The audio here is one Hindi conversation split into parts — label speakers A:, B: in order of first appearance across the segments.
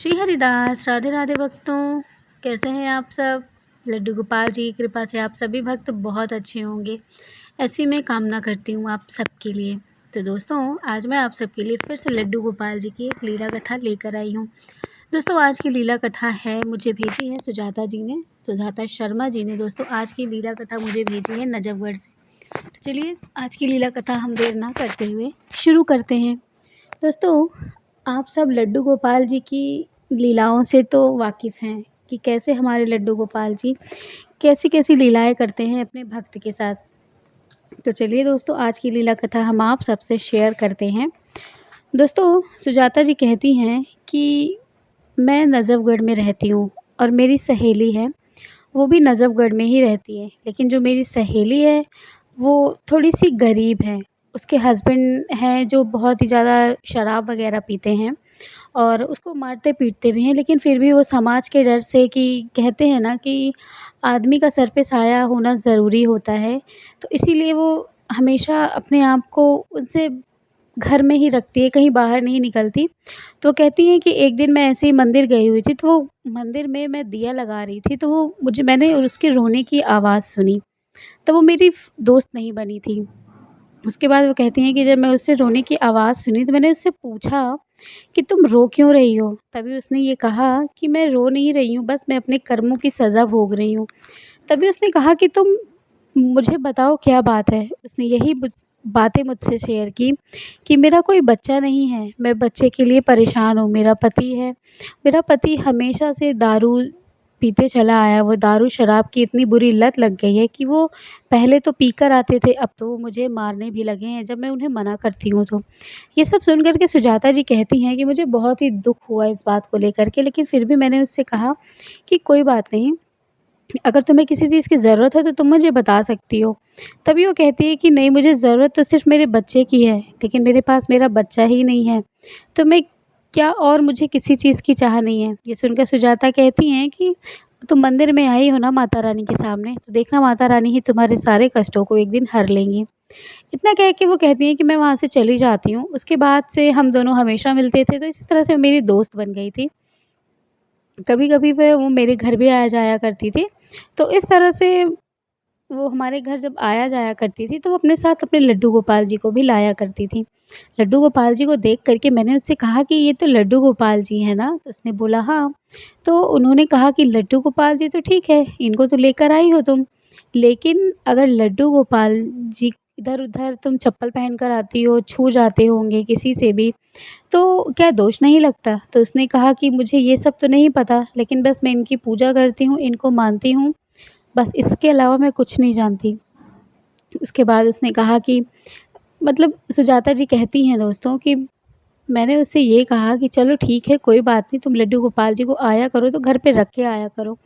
A: श्री हरिदास राधे राधे भक्तों, कैसे हैं आप सब। लड्डू गोपाल जी की कृपा से आप सभी भक्त बहुत अच्छे होंगे, ऐसी मैं कामना करती हूँ आप सबके लिए। तो दोस्तों, आज मैं आप सबके लिए फिर से लड्डू गोपाल जी की एक लीला कथा लेकर आई हूँ। दोस्तों, आज की लीला कथा है, मुझे भेजी है सुजाता शर्मा जी ने। दोस्तों, आज की लीला कथा मुझे भेजी है नजफगढ़ से। तो चलिए, आज की लीला कथा हम देर ना करते हुए शुरू करते हैं। दोस्तों, आप सब लड्डू गोपाल जी की लीलाओं से तो वाकिफ़ हैं कि कैसे हमारे लड्डू गोपाल जी कैसी-कैसी लीलाएँ करते हैं अपने भक्त के साथ। तो चलिए दोस्तों, आज की लीला कथा हम आप सबसे शेयर करते हैं। दोस्तों, सुजाता जी कहती हैं कि मैं नजफगढ़ में रहती हूँ और मेरी सहेली है, वो भी नजफगढ़ में ही रहती है। लेकिन जो मेरी सहेली है, वो थोड़ी-सी गरीब है। उसके हस्बैंड हैं जो बहुत ही ज़्यादा शराब वग़ैरह पीते हैं और उसको मारते-पीटते भी हैं, लेकिन फिर भी वो समाज के डर से, कि कहते हैं ना कि आदमी का सर पे साया होना ज़रूरी होता है, तो इसीलिए वो हमेशा अपने आप को उनसे घर में ही रखती है, कहीं बाहर नहीं निकलती। तो कहती हैं कि एक दिन मैं ऐसे ही मंदिर गई हुई थी, तो वो मंदिर में मैं दिया लगा रही थी, तो वो मैंने उसके रोने की आवाज़ सुनी। तो वो मेरी दोस्त नहीं बनी थी। उसके बाद वो कहती हैं कि जब मैं उससे रोने की आवाज़ सुनी, तो मैंने उससे पूछा कि तुम रो क्यों रही हो? तभी उसने ये कहा कि मैं रो नहीं रही हूँ, बस मैं अपने कर्मों की सज़ा भोग रही हूँ। तभी उसने कहा कि तुम मुझे बताओ क्या बात है? उसने यही बातें मुझसे शेयर की कि मेरा कोई बच्चा नहीं है, मैं बच्चे के लिए परेशान हूँ। मेरा पति है, मेरा पति हमेशा से दारू पीते चला आया। वो दारू शराब की इतनी बुरी लत लग गई है कि वो पहले तो पीकर आते थे, अब तो वो मुझे मारने भी लगे हैं जब मैं उन्हें मना करती हूँ तो। ये सब सुन कर के सुजाता जी कहती हैं कि मुझे बहुत ही दुःख हुआ इस बात को लेकर के, लेकिन फिर भी मैंने उससे कहा कि कोई बात नहीं, अगर तुम्हें किसी चीज़ की ज़रूरत है तो तुम मुझे बता सकती हो। तभी वो कहती है कि नहीं, मुझे ज़रूरत तो सिर्फ़ मेरे बच्चे की है, लेकिन मेरे पास मेरा बच्चा ही नहीं है, तो मैं क्या, और मुझे किसी चीज़ की चाह नहीं है। ये सुनकर सुजाता कहती हैं कि तुम मंदिर में आई हो ना माता रानी के सामने, तो देखना माता रानी ही तुम्हारे सारे कष्टों को एक दिन हर लेंगी। इतना कह के वो कहती हैं कि मैं वहाँ से चली जाती हूँ। उसके बाद से हम दोनों हमेशा मिलते थे, तो इसी तरह से मेरी दोस्त बन गई थी। कभी-कभी वो मेरे घर भी आया जाया करती थी। तो इस तरह से वो हमारे घर जब आया जाया करती थी, तो वो अपने साथ अपने लड्डू गोपाल जी को भी लाया करती थी। लड्डू गोपाल जी को देख कर के मैंने उससे कहा कि ये तो लड्डू गोपाल जी हैं ना? तो उसने बोला हाँ। तो उन्होंने कहा कि लड्डू गोपाल जी तो ठीक है, इनको तो लेकर आई हो तुम, लेकिन अगर लड्डू गोपाल जी इधर-उधर तुम चप्पल पहन कर आती हो, छू जाते होंगे किसी से भी, तो क्या दोष नहीं लगता? तो उसने कहा कि मुझे ये सब तो नहीं पता, लेकिन बस मैं इनकी पूजा करती हूँ, इनको मानती हूँ, बस इसके अलावा मैं कुछ नहीं जानती। उसके बाद उसने कहा कि मतलब सुजाता जी कहती हैं दोस्तों कि मैंने उससे ये कहा कि चलो ठीक है, कोई बात नहीं, तुम लड्डू गोपाल जी को आया करो तो घर पे रख के आया करो।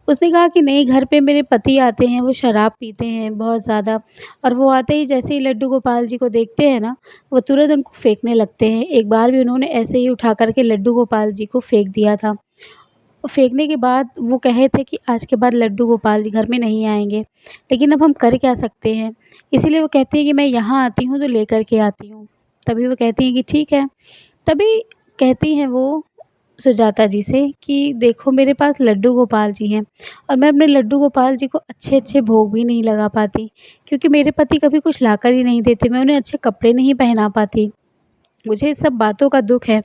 A: उसने कहा कि नहीं, घर पे मेरे पति आते हैं, वो शराब पीते हैं बहुत ज़्यादा, और वो आते ही जैसे ही लड्डू गोपाल जी को देखते हैं ना, वो तुरंत उनको फेंकने लगते हैं। एक बार भी उन्होंने ऐसे ही उठा कर के लड्डू गोपाल जी को फेंक दिया था। और फेंकने के बाद वो कहे थे कि आज के बाद लड्डू गोपाल जी घर में नहीं आएँगे, लेकिन अब हम कर क्या सकते हैं? इसीलिए वो कहती हैं कि मैं यहाँ आती हूँ तो लेकर के आती हूँ। तभी वो कहती हैं कि ठीक है। तभी कहती हैं वो सुजाता जी से कि देखो, मेरे पास लड्डू गोपाल जी हैं और मैं अपने लड्डू गोपाल जी को अच्छे-अच्छे भोग भी नहीं लगा पाती, क्योंकि मेरे पति कभी कुछ लाकर ही नहीं देते। मैं उन्हें अच्छे कपड़े नहीं पहना पाती। मुझे इस सब बातों का दुःख है।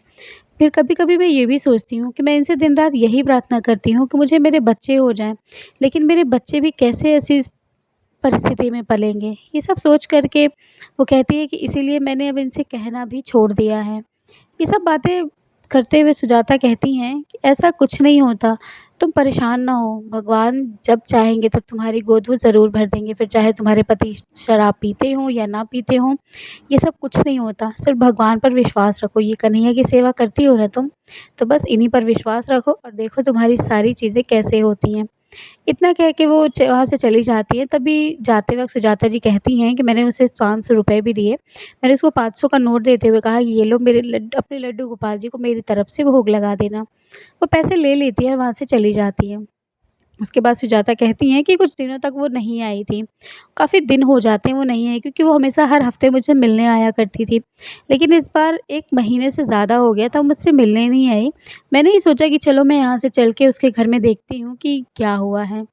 A: फिर कभी-कभी मैं ये भी सोचती हूँ कि मैं इनसे दिन-रात यही प्रार्थना करती हूँ कि मुझे मेरे बच्चे हो जाएँ, लेकिन मेरे बच्चे भी कैसे ऐसी परिस्थिति में पलेंगे? ये सब सोच कर के वो कहती है कि इसीलिए मैंने अब इनसे कहना भी छोड़ दिया है। ये सब बातें करते हुए सुजाता कहती हैं कि ऐसा कुछ नहीं होता, तुम परेशान ना हो, भगवान जब चाहेंगे तब तुम्हारी गोद वो ज़रूर भर देंगे, फिर चाहे तुम्हारे पति शराब पीते हों या ना पीते हों, ये सब कुछ नहीं होता, सिर्फ़ भगवान पर विश्वास रखो। ये कन्हैया की सेवा करती हो ना तुम, तो बस इन्हीं पर विश्वास रखो और देखो तुम्हारी सारी चीज़ें कैसे होती हैं। इतना कह के वो वहाँ से चली जाती है। तभी जाते वक़्त सुजाता जी कहती हैं कि मैंने उसे ₹500 भी दिए। मैंने उसको 500 का नोट देते हुए कहा, ये लो, मेरे अपने लड्डू गोपाल जी को मेरी तरफ से भोग लगा देना। वो पैसे ले लेती है और वहाँ से चली जाती है। उसके बाद सुजाता कहती हैं कि कुछ दिनों तक वो नहीं आई थी। काफ़ी दिन हो जाते हैं वो नहीं आई, क्योंकि वो हमेशा हर हफ़्ते मुझसे मिलने आया करती थी। लेकिन इस बार 1 महीने से ज़्यादा हो गया था, वो मुझसे मिलने नहीं आई। मैंने ये सोचा कि चलो मैं यहाँ से चल के उसके घर में देखती हूँ कि क्या हुआ है।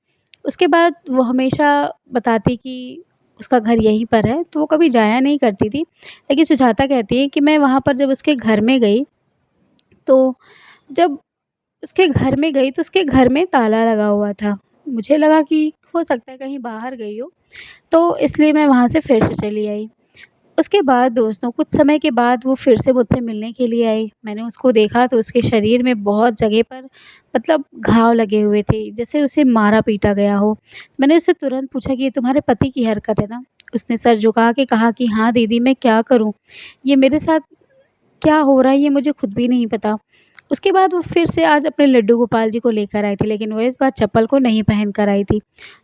A: उसके बाद वो हमेशा बताती कि उसका घर यहीं पर है, तो वो कभी जाया नहीं करती थी। लेकिन सुजाता कहती है कि मैं वहाँ पर जब उसके घर में गई, तो जब उसके घर में गई तो उसके घर में ताला लगा हुआ था। मुझे लगा कि हो सकता है कहीं बाहर गई हो, तो इसलिए मैं वहाँ से फिर से चली आई। उसके बाद दोस्तों कुछ समय के बाद वो फिर से मुझसे मिलने के लिए आई। मैंने उसको देखा तो उसके शरीर में बहुत जगह पर मतलब घाव लगे हुए थे, जैसे उसे मारा-पीटा गया हो। मैंने उससे तुरंत पूछा कि ये तुम्हारे पति की हरकत है ना? उसने सर झुका के कहा कि हाँ दीदी, मैं क्या करूँ? ये मेरे साथ क्या हो रहा है ये मुझे खुद भी नहीं पता। उसके बाद वो फिर से आज अपने लड्डू गोपाल जी को लेकर आई थी, लेकिन वो इस बार चप्पल को नहीं पहन कर आई थी।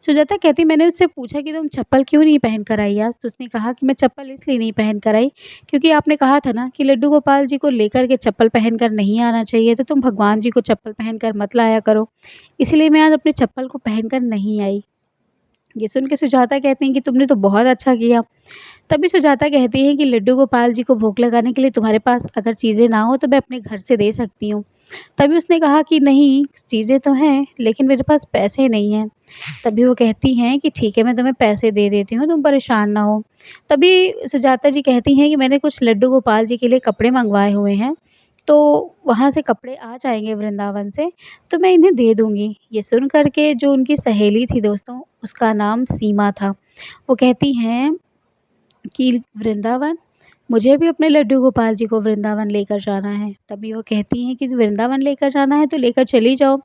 A: सुजाता कहती, मैंने उससे पूछा कि तुम चप्पल क्यों नहीं पहन कर आई आज? तो उसने कहा कि मैं चप्पल इसलिए नहीं पहन कर आई, क्योंकि आपने कहा था ना कि लड्डू गोपाल जी को लेकर के चप्पल पहन कर नहीं आना चाहिए, तो तुम भगवान जी को चप्पल पहन कर मत लाया करो। इसलिए मैं आज अपने चप्पल को पहन कर नहीं आई। ये सुन के सुजाता कहती हैं कि तुमने तो बहुत अच्छा किया। तभी सुजाता कहती है कि लड्डू गोपाल जी को भोग लगाने के लिए तुम्हारे पास अगर चीज़ें ना हो तो मैं अपने घर से दे सकती हूँ। तभी उसने कहा कि नहीं, चीज़ें तो हैं लेकिन मेरे पास पैसे नहीं हैं। तभी वो कहती हैं कि ठीक है, मैं तुम्हें पैसे दे देती हूँ, तुम परेशान ना हो। तभी सुजाता जी कहती हैं कि मैंने कुछ लड्डू गोपाल जी के लिए कपड़े मँगवाए हुए हैं, तो वहाँ से कपड़े आ जाएँगे वृंदावन से, तो मैं इन्हें दे दूँगी। ये सुन कर के जो उनकी सहेली थी दोस्तों, उसका नाम सीमा था। वो कहती हैं कि वृंदावन, मुझे भी अपने लड्डू गोपाल जी को वृंदावन लेकर जाना है। तभी वो कहती हैं कि वृंदावन लेकर जाना है तो लेकर चली जाओ।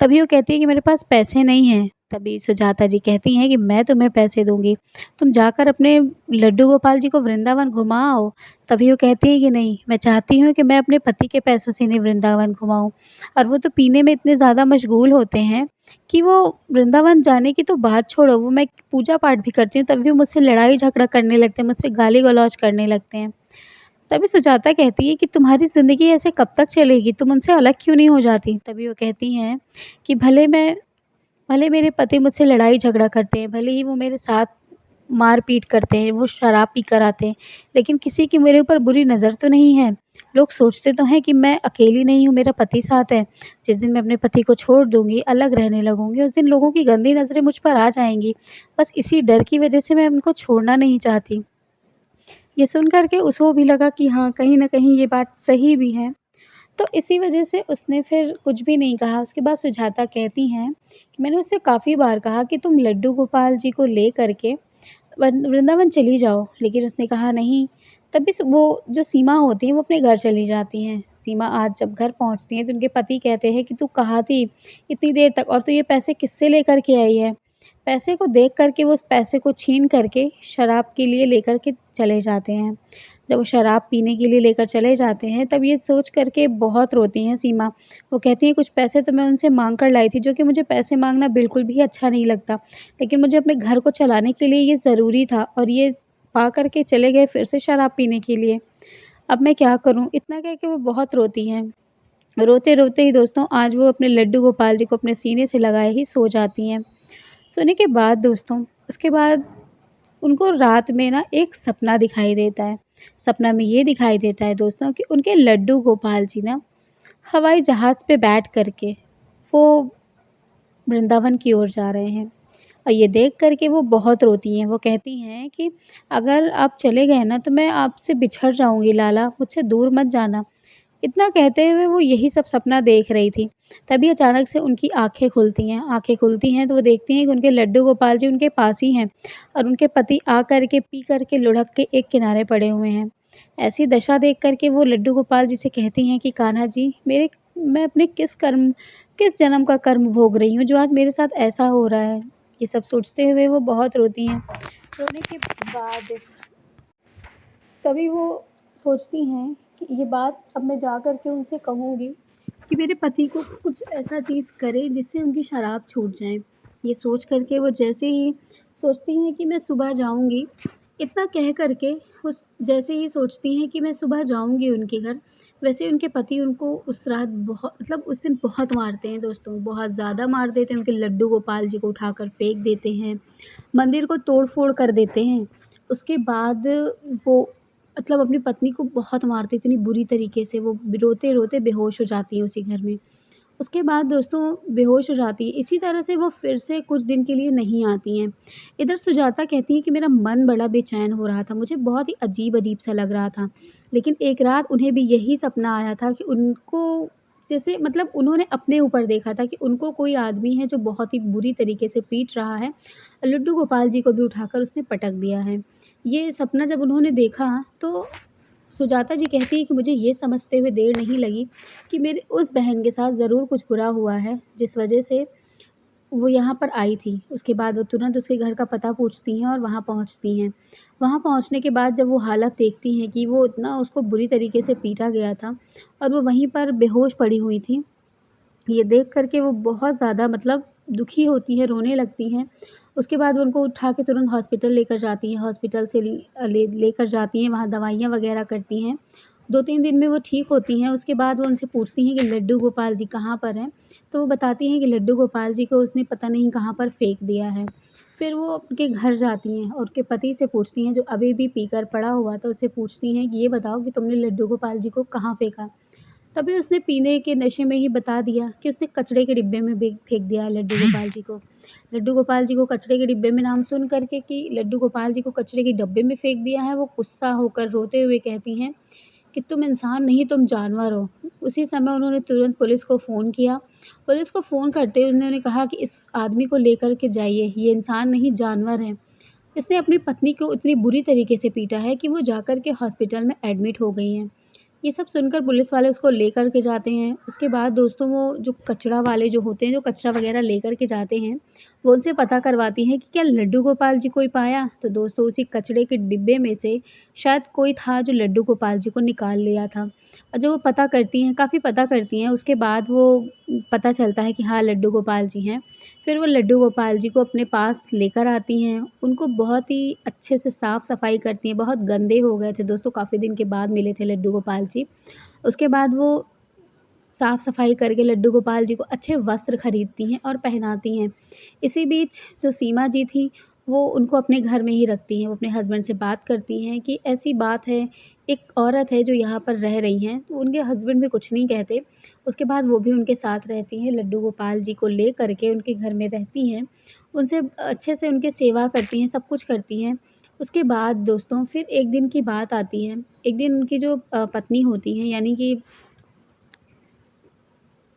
A: तभी वो कहती है कि मेरे पास पैसे नहीं हैं। तभी सुजाता जी कहती हैं कि मैं तुम्हें पैसे दूँगी, तुम जाकर अपने लड्डू गोपाल जी को वृंदावन घुमा आओ। तभी वो कहती हैं कि नहीं, मैं चाहती हूँ कि मैं अपने पति के पैसों से इन्हें वृंदावन घुमाऊँ, और वो तो पीने में इतने ज़्यादा मशगूल होते हैं कि वो वृंदावन जाने की तो बात छोड़ो, वो मैं पूजा पाठ भी करती हूँ तब भी मुझसे लड़ाई झगड़ा करने लगते हैं, मुझसे गाली-गलौज करने लगते हैं। तभी सुजाता कहती है कि तुम्हारी ज़िंदगी ऐसे कब तक चलेगी? तुम उनसे अलग क्यों नहीं हो जाती? तभी वो कहती हैं कि भले मेरे पति मुझसे लड़ाई झगड़ा करते हैं, भले ही वो मेरे साथ मार-पीट करते हैं, वो शराब पी कर आते हैं, लेकिन किसी की मेरे ऊपर बुरी नज़र तो नहीं है। लोग सोचते तो हैं कि मैं अकेली नहीं हूँ, मेरा पति साथ है। जिस दिन मैं अपने पति को छोड़ दूँगी, अलग रहने लगूँगी, उस दिन लोगों की गंदी नज़रें मुझ पर आ जाएँगी। बस इसी डर की वजह से मैं उनको छोड़ना नहीं चाहती। ये सुन कर के उसको भी लगा कि हाँ, कहीं न कहीं ये बात सही भी है। तो इसी वजह से उसने फिर कुछ भी नहीं कहा। उसके बाद सुजाता कहती हैं कि मैंने उससे काफ़ी बार कहा कि तुम लड्डू गोपाल जी को ले कर के वृंदावन चली जाओ, लेकिन उसने कहा नहीं। तभी वो जो सीमा होती हैं वो अपने घर चली जाती हैं। सीमा आज जब घर पहुँचती हैं तो उनके पति कहते हैं कि तू कहाँ थी इतनी देर तक, और तू ये पैसे किससे लेकर के आई है? पैसे को देख कर के वो उस पैसे को छीन करके शराब के लिए लेकर के चले जाते हैं। जब वो शराब पीने के लिए लेकर चले जाते हैं तब ये सोच कर के बहुत रोती हैं सीमा। वो कहती हैं कुछ पैसे तो मैं उनसे माँग कर लाई थी, जो कि मुझे पैसे माँगना बिल्कुल भी अच्छा नहीं लगता। लेकिन मुझे अपने घर को चलाने के लिए ये ज़रूरी था, और ये पा कर के चले गए फिर से शराब पीने के लिए। अब मैं क्या करूँ? इतना कह के वो बहुत रोती हैं। रोते-रोते ही दोस्तों आज वो अपने लड्डू गोपाल जी को अपने सीने से लगाए ही सो जाती हैं। सोने के बाद दोस्तों उसके बाद उनको रात में ना एक सपना दिखाई देता है। सपना में ये दिखाई देता है दोस्तों कि उनके लड्डू गोपाल जी ना हवाई जहाज़ पे बैठ कर के वो वृंदावन की ओर जा रहे हैं। और ये देख कर के वो बहुत रोती हैं। वो कहती हैं कि अगर आप चले गए ना तो मैं आपसे बिछड़ जाऊँगी लाला, मुझसे दूर मत जाना। इतना कहते हुए वो यही सब सपना देख रही थी। तभी अचानक से उनकी आँखें खुलती हैं। आँखें खुलती हैं तो वो देखती हैं कि उनके लड्डू गोपाल जी उनके पास ही हैं, और उनके पति आ कर के पी कर के लुढ़क के एक किनारे पड़े हुए हैं। ऐसी दशा देख कर के वो लड्डू गोपाल जी से कहती हैं कि कान्हा जी, मेरे मैं अपने किस जन्म का कर्म भोग रही हूँ जो आज मेरे साथ ऐसा हो रहा है। ये सब सोचते हुए वो बहुत रोती हैं। रोने के बाद तभी वो सोचती हैं कि ये बात अब मैं जा कर के उनसे कहूँगी कि मेरे पति को कुछ ऐसा चीज़ करे जिससे उनकी शराब छूट जाए। ये सोच कर के वो जैसे ही सोचती हैं कि मैं सुबह जाऊँगी, इतना कह कर के वो जैसे ही सोचती हैं कि मैं सुबह जाऊँगी उनके घर, वैसे उनके पति उनको उस रात उस दिन बहुत मारते हैं दोस्तों, बहुत ज़्यादा मार देते हैं, उनके लड्डू गोपाल जी को उठाकर फेंक देते हैं, मंदिर को तोड़-फोड़ कर देते हैं। उसके बाद वो अपनी पत्नी को बहुत मारते, इतनी बुरी तरीके से वो रोते-रोते बेहोश हो जाती हैं उसी घर में। उसके बाद दोस्तों बेहोश हो जाती हैं, इसी तरह से वो फिर से कुछ दिन के लिए नहीं आती हैं। इधर सुजाता कहती हैं कि मेरा मन बड़ा बेचैन हो रहा था, मुझे बहुत ही अजीब-अजीब सा लग रहा था। लेकिन एक रात उन्हें भी यही सपना आया था कि उनको जैसे उन्होंने अपने ऊपर देखा था कि उनको कोई आदमी है जो बहुत ही बुरी तरीके से पीट रहा है। लड्डू गोपाल जी को भी उठाकर उसने पटक दिया है। ये सपना जब उन्होंने देखा तो सुजाता जी कहती हैं कि मुझे ये समझते हुए देर नहीं लगी कि मेरे उस बहन के साथ ज़रूर कुछ बुरा हुआ है, जिस वजह से वो यहाँ पर आई थी। उसके बाद वो तुरंत उसके घर का पता पूछती हैं और वहाँ पहुँचती हैं। वहाँ पहुँचने के बाद जब वो हालत देखती हैं कि वो इतना उसको बुरी तरीके से पीटा गया था और वो वहीं पर बेहोश पड़ी हुई थी, ये देख कर के वो बहुत ज़्यादा दुखी होती हैं, रोने लगती हैं। उसके बाद वो उनको उठा के तुरंत हॉस्पिटल लेकर जाती हैं, हॉस्पिटल से लेकर जाती हैं, वहाँ दवाइयाँ वग़ैरह करती हैं। 2-3 दिन में वो ठीक होती हैं, उसके बाद वो उनसे पूछती हैं कि लड्डू गोपाल जी कहाँ पर हैं? तो वो बताती हैं कि लड्डू गोपाल जी को उसने पता नहीं कहाँ पर फेंक दिया है। फिर वो उनके घर जाती हैं और उनके पति से पूछती हैं, जो अभी भी पीकर पड़ा हुआ था, उससे पूछती हैं कि ये बताओ कि तुमने लड्डू गोपाल जी को कहाँ फेंका? तभी उसने पीने के नशे में ही बता दिया कि उसने कचड़े के डिब्बे में फेंक दिया है लड्डू गोपाल जी को। लड्डू गोपाल जी को कचड़े के डिब्बे में नाम सुन कर के कि लड्डू गोपाल जी को कचड़े के डब्बे में फेंक दिया है, वो गुस्सा होकर रोते हुए कहती हैं कि तुम इंसान नहीं, तुम जानवर हो। उसी समय उन्होंने तुरंत पुलिस को फ़ोन किया। पुलिस को फ़ोन करते हुए उन्होंने कहा कि इस आदमी को लेकर के जाइए, ये इंसान नहीं जानवर है। इसने अपनी पत्नी को इतनी बुरी तरीके से पीटा है कि वो जाकर के हॉस्पिटल में एडमिट हो गई हैं। ये सब सुनकर पुलिस वाले उसको लेकर के जाते हैं। उसके बाद दोस्तों वो जो कचरा वाले जो होते हैं, जो कचरा वग़ैरह लेकर के जाते हैं, वो उनसे पता करवाती हैं कि क्या लड्डू गोपाल जी कोई पाया? तो दोस्तों उसी कचड़े के डिब्बे में से शायद कोई था जो लड्डू गोपाल जी को निकाल लिया था। और जब वो पता करती हैं, काफ़ी पता करती हैं, उसके बाद वो पता चलता है कि हाँ, लड्डू गोपाल जी हैं। फिर वो लड्डू गोपाल जी को अपने पास लेकर आती हैं, उनको बहुत ही अच्छे से साफ-सफाई करती हैं, बहुत गंदे हो गए थे दोस्तों, काफ़ी दिन के बाद मिले थे लड्डू गोपाल जी। उसके बाद वो साफ-सफाई करके लड्डू गोपाल जी को अच्छे वस्त्र खरीदती हैं और पहनाती हैं। इसी बीच जो सीमा जी थीं, वो उनको अपने घर में ही रखती हैं। वो अपने हस्बैंड से बात करती हैं कि ऐसी बात है, एक औरत है जो यहाँ पर रह रही हैं, तो उनके हस्बैंड भी कुछ नहीं कहते। उसके बाद वो भी उनके साथ रहती हैं, लड्डू गोपाल जी को ले कर के उनके घर में रहती हैं। उनसे अच्छे से उनकी सेवा करती हैं, सब कुछ करती हैं। उसके बाद दोस्तों फिर एक दिन की बात आती है। एक दिन उनकी जो पत्नी होती हैं, यानी कि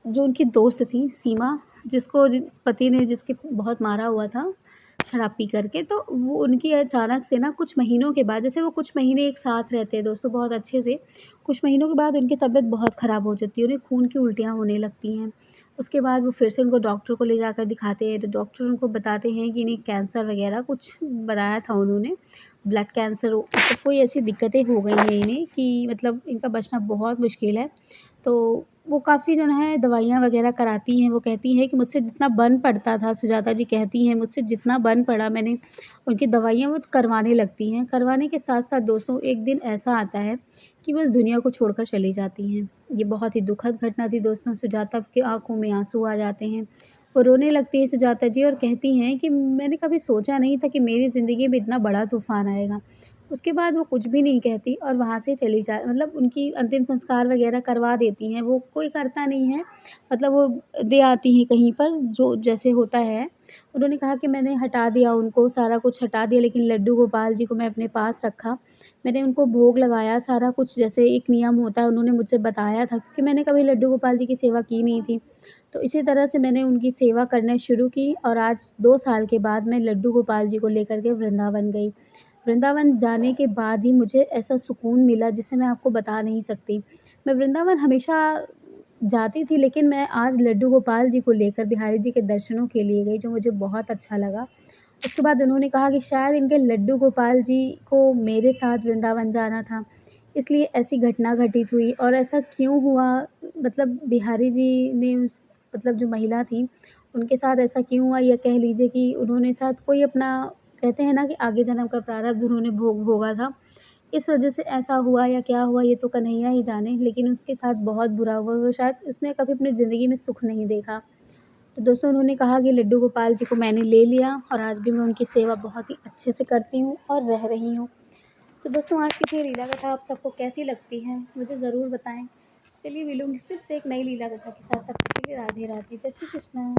A: जो उनकी दोस्त थी सीमा, जिसको पति ने जिसके बहुत मारा हुआ था शराब पी कर के, तो वो उनकी अचानक से ना कुछ महीनों के बाद, जैसे वो कुछ महीने एक साथ रहते हैं दोस्तों बहुत अच्छे से, कुछ महीनों के बाद उनकी तबीयत बहुत ख़राब हो जाती है, उन्हें खून की उल्टियाँ होने लगती हैं। उसके बाद वो फिर से उनको डॉक्टर को ले जाकर दिखाते हैं, तो डॉक्टर उनको बताते हैं कि इन्हें कैंसर वग़ैरह कुछ बताया था उन्होंने, ब्लड कैंसर कोई ऐसी दिक्कतें हो गई हैं इन्हें कि इनका बचना बहुत मुश्किल है। तो वो काफ़ी जो है दवाइयाँ वग़ैरह कराती हैं, वो कहती हैं कि मुझसे जितना बन पड़ता था, सुजाता जी कहती हैं, मुझसे जितना बन पड़ा मैंने उनकी दवाइयाँ वो करवाने लगती हैं। करवाने के साथ-साथ दोस्तों एक दिन ऐसा आता है कि वो इस दुनिया को छोड़कर चली जाती हैं। ये बहुत ही दुखद घटना थी दोस्तों, सुजाता की आँखों में आँसू आ जाते हैं। वो रोने लगती हैं सुजाता जी और कहती हैं कि मैंने कभी सोचा नहीं था कि मेरी ज़िंदगी में इतना बड़ा तूफ़ान आएगा। उसके बाद वो कुछ भी नहीं कहती और वहाँ से चली जा उनकी अंतिम संस्कार वग़ैरह करवा देती हैं, वो कोई करता नहीं है, वो दे आती हैं कहीं पर जो जैसे होता है। उन्होंने कहा कि मैंने हटा दिया उनको, सारा कुछ हटा दिया, लेकिन लड्डू गोपाल जी को मैं अपने पास रखा। मैंने उनको भोग लगाया, सारा कुछ जैसे एक नियम होता है उन्होंने मुझसे बताया था, क्योंकि मैंने कभी लड्डू गोपाल जी की सेवा की नहीं थी। तो इसी तरह से मैंने उनकी सेवा करना शुरू की और आज 2 साल के बाद मैं लड्डू गोपाल जी को लेकर के वृंदावन गई। वृंदावन जाने के बाद ही मुझे ऐसा सुकून मिला जिसे मैं आपको बता नहीं सकती। मैं वृंदावन हमेशा जाती थी, लेकिन मैं आज लड्डू गोपाल जी को लेकर बिहारी जी के दर्शनों के लिए गई, जो मुझे बहुत अच्छा लगा। उसके बाद उन्होंने कहा कि शायद इनके लड्डू गोपाल जी को मेरे साथ वृंदावन जाना था, इसलिए ऐसी घटना घटित हुई। और ऐसा क्यों हुआ, बिहारी जी ने जो महिला थी, उनके साथ ऐसा क्यों हुआ, या कह लीजिए कि उन्होंने शायद कोई अपना, कहते हैं ना कि आगे जन्म का प्रारब्ध उन्होंने भोगा था, इस वजह से ऐसा हुआ या क्या हुआ ये तो कन्हैया ही जाने, लेकिन उसके साथ बहुत बुरा हुआ। वो शायद उसने कभी अपनी ज़िंदगी में सुख नहीं देखा। तो दोस्तों उन्होंने कहा कि लड्डू गोपाल जी को मैंने ले लिया और आज भी मैं उनकी सेवा बहुत ही अच्छे से करती हूँ और रह रही हूँ। तो दोस्तों आज की ये लीला कथा आप सबको कैसी लगती है मुझे ज़रूर बताएं। चलिए मिलूंगी फिर से एक नई लीला कथा के साथ, तब तक के लिए राधे राधे, जय श्री कृष्ण।